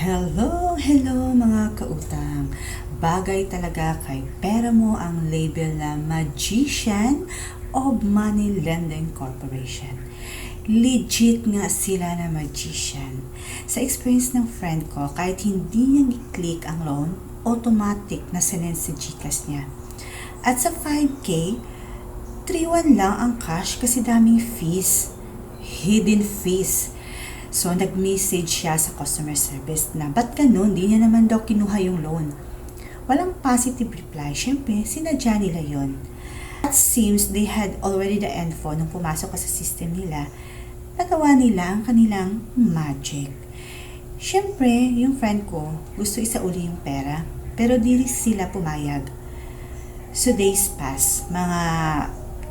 Hello mga kautang. Bagay talaga kay pera mo ang label na Magician of Money Lending Corporation. Legit nga sila na magician. Sa experience ng friend ko, kahit hindi niya i-click ang loan, automatic na sinend sa GCash niya. At sa 5K, 3,1 lang ang cash kasi daming fees. Hidden fees. So, nag-message siya sa customer service na, ba't ganun? Di niya naman daw kinuha yung loan. Walang positive reply. Siyempre, sinadya nila yon. It seems they had already the info nung pumasok ka sa system nila. Nagawa nila ang kanilang magic. Siyempre, yung friend ko, gusto isauli yung pera, pero di sila pumayag. So, days pass. Mga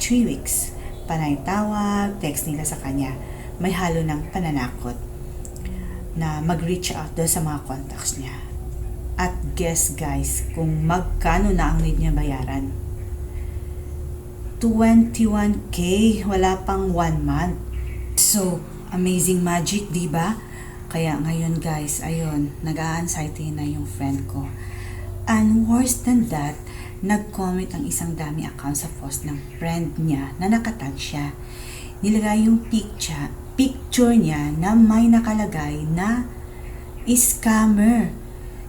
3 weeks. Panay tawag, text nila sa kanya. May halo ng pananakot na mag-reach out doon sa mga contacts niya. At guess guys, kung magkano na ang need niya bayaran. 21K, wala pang 1 month. So, amazing magic, di ba? Kaya ngayon guys, ayun, nag-a-anxiety na yung friend ko. And worse than that, nag-comment ang isang dami account sa post ng friend niya na nakatag siya. Nilagay yung picture niya na may nakalagay na scammer.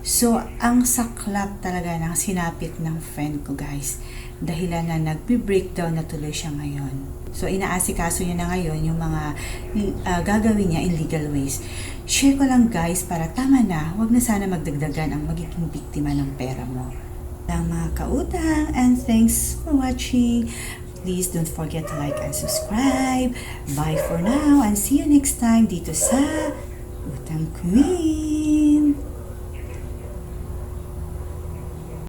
So, ang saklap talaga ng sinapit ng friend ko guys. Dahilan na nagbe-breakdown na tuloy siya ngayon. So, inaasikaso niya na ngayon yung mga gagawin niya in legal ways. Share ko lang guys para tama na, wag na sana magdagdagan ang magiging biktima ng pera mo. Lang mga kautang, and thanks for watching. Please don't forget to like and subscribe. Bye for now and see you next time dito sa Utang Queen.